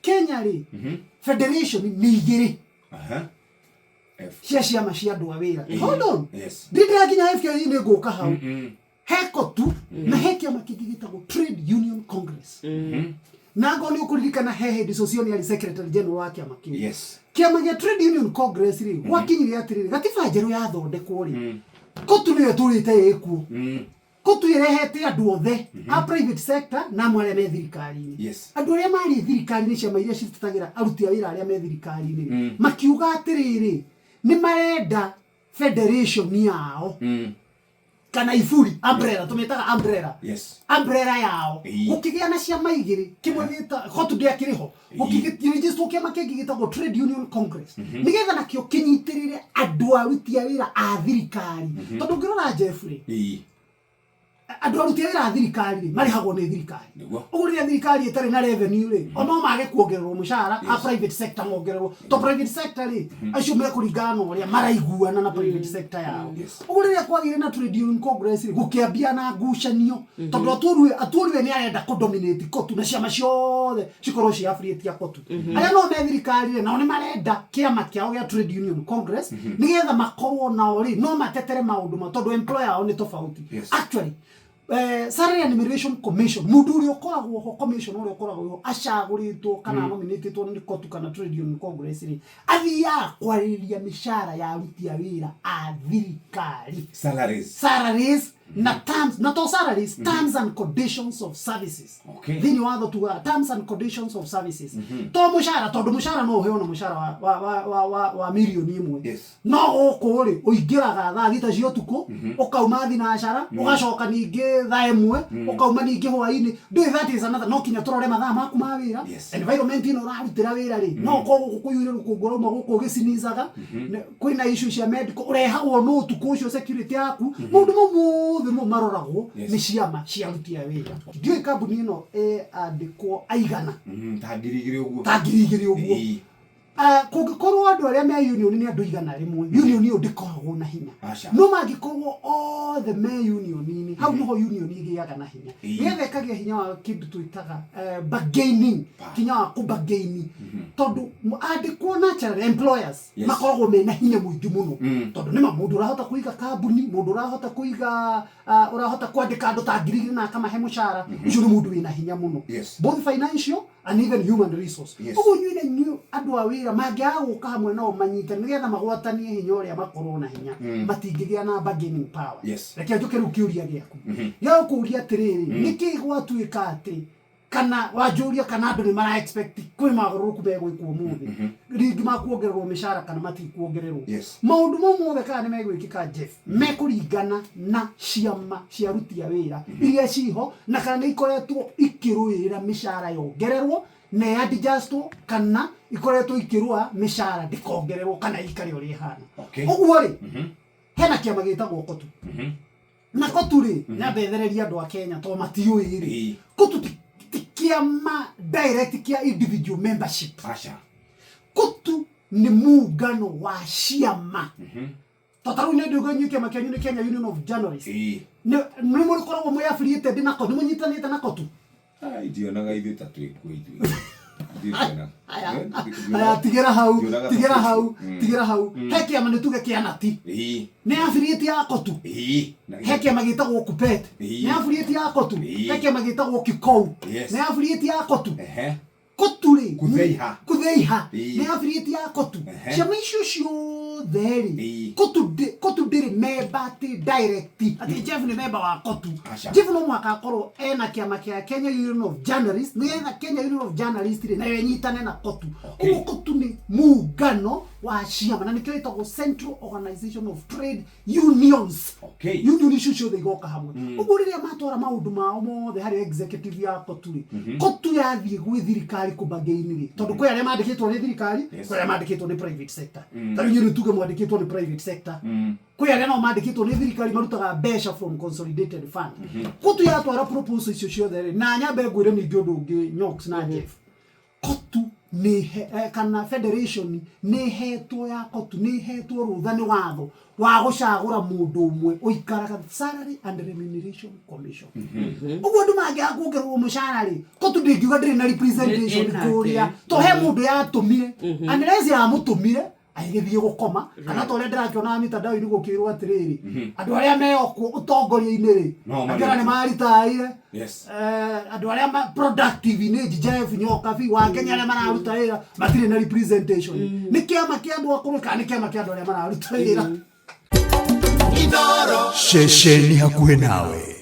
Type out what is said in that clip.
Kenya ri federation ni igiri ciama cia andu a wira. Hold on. Ndira nginya FKI ni nguka hau. Heko tu na hekiama kingi gitagwo Trade Union Congress. Nago ni ukuririkana hehe disocial secretary general wa kiama kingi. Yes. Kiama gia Trade Union Congress ri gwakinyire atiriri gatiba njeru yathondekwo ri. Kotu niyo turite ekuo. Kotu irehete andu othe a private sector na mwale me thirikari. Yes. Andu aria mari thirikari ni ciama iria citutagira aruti a wira aria me thirikari ni. Makiuga atiriri ni marenda federation yao. Kana ifuri umbrella tumetaga umbrella. Yes. Umbrella yao ukigia na ciama igiri kimwe gita kotu ndia kiriho ukiregister kiama kingi gitagwo Trade Union Congress nigetha nakio kinyitirire andu aruti a wira a thirikari tondu ngirora Jeffrey andu aruti a wira a thirikari marihagwo ni thirikari ugurire thirikari itari na revenue ri ono mage kuongererwo mushara a private sector mongererwo to private sector ri acio me kuringana uria maraiguana na private sector yao ugurire kwagire na Trade Union Congress ri gukiambia na ngucanio tondu aturiwe ni arenda ku dominate kotu na ciama ciothe cikorwo ci affiliate ya kotu aria no me thirikari ri na oni marenda kiama kiao ya Trade Union Congress nigetha makorwo nao ri no matetere maundu ma tondu employer ao ni tofauti actually Salary Enumeration Commission mundu uri okoragwo ho commission uri okoragwo acaguritwo kana nominated ni kotu kana Trade Union Congress ri athia kwariria mishara ya aruti a wira a thirikari salaries na terms na to salaries terms and conditions of services then you want to terms and conditions of services to mushara tondu mushara no uheo na mushara wa milioni imwe no ukuri uingiraga thaa thita cio tuku ukauma thinacara ugacoka ningi thaa imwe ukauma ningi hwaini do that is another no kinya turore mathaa maku ma wira environment ino urarutira wira ri no ko kuyure rukungoro maguko gicinizaga kwina issue cia medical urehagwo no tuku ucio security yaku mundu mo maroragwo ni ciama cia aruti a wira ndio kambuni ino andikwo aigana tangirigire uguo kugikorwo andu aria me union ni andu igana rimwe union iyo ndikoragwo na hinya no magikorwo all the me union ni hau niho union igiaga na hinya yethe kagia hinya wa kindu tuitaga bargaining hinya wa ku bargaining tondu andikwo natural employers makoragwo me na hinya muingi muno tondu nima mundu urahota kuiga kambuni mundu urahota kuiga urahota kwandika andu tangirigire na kama he mushara ucio ni mundu wina hinya muno both financial and even human resource ugu nyine nyu andu a wira magiaguka hamwe no manyite nigetha magwatanie hinya uria makorwo na hinya matingigia na bargaining power reke njuke ru kiuria giaku ya kuuria atiriri niki gwatuika ati kana wajuria kana andu ni mara expect kwi maguruku be gwikwo muthi ringi makuongererwo mishara kana mati kuongererwo maundu mamwe kana ni megwikika Jeff mekuringana na ciama cia aruti a wira iria ciho na kana ni ikoretwo ikiruira mishara yongererwo ne adjustwo kana ikoretwo ikirua mishara ndikongererwo kana ikari uri hana uguo ri hena kiama gitagwo kotu na kotu ri nyabethereria andu a Kenya to matiui ri kotu kiama direct kia individual membership kotu ni muungano wa ciama tataru ne dogo nyuke makenyu ni Kenya Union of Journalists ne muri koragwo mu affiliated na kotu munyitanite na kotu ndio naga ithu tatu ikwe aya tigera hau heki ama nituge kianati ne affiliate ya kotu heki ama gitagwo kupet ne affiliate ya kotu heki ama gitagwo kikou ne affiliate ya kotu kotu ri kutheiha ne affiliate ya kotu ciama icio ciothe kotu ndiri member ti direct ati Jeff ni member wa kotu Jeff no mwaka akorwo ena kiama kia Kenya Union of Journalists nigetha Kenya Union of Journalists ri na yenyitane na kotu uguo kotu ni muungano wa ciama na nikio itagwo Central Organization of Trade Unions union icio ciothe igoka hamwe uguo riria matwara maundu mao mothe hari executive ya kotu ri kotu yathie gwi thirikari kubargain ri tondu kwi aria mandikitwo ni thirikari kwi aria mandikitwo ni private sector tari nyiru tuge mwandikitwo ni private sector kwi aria no mandikitwo ni thirikari marutaga mbeca from consolidated fund kotu yatwara proposal icio ciothe ri na nyambe ngwire ni ndio ndungi Nyox na Jeff kotu ni kana federation ni hetwo ya kotu ni hetwo ruthani watho wa gucagura mundu umwe uikaraga salary and remuneration commission uguo ndu mangi akungerwo mucarari kotu ndingiuga ndiri na representation kuria to he mundu yatumire unless ya mutumire aigithie gukoma kana to ndira kiona mitandao ini gukirwo atiriri andu aria meyokwo utongoria-ini ri angera ni maritaire andu aria productive ni JF nyoka fi wa Kenya aria mararuta wira matire na representation ni kiama kia andu akuru kana ni kiama kia andu aria mararuta wira Inooro shesheni hakuhe nawe.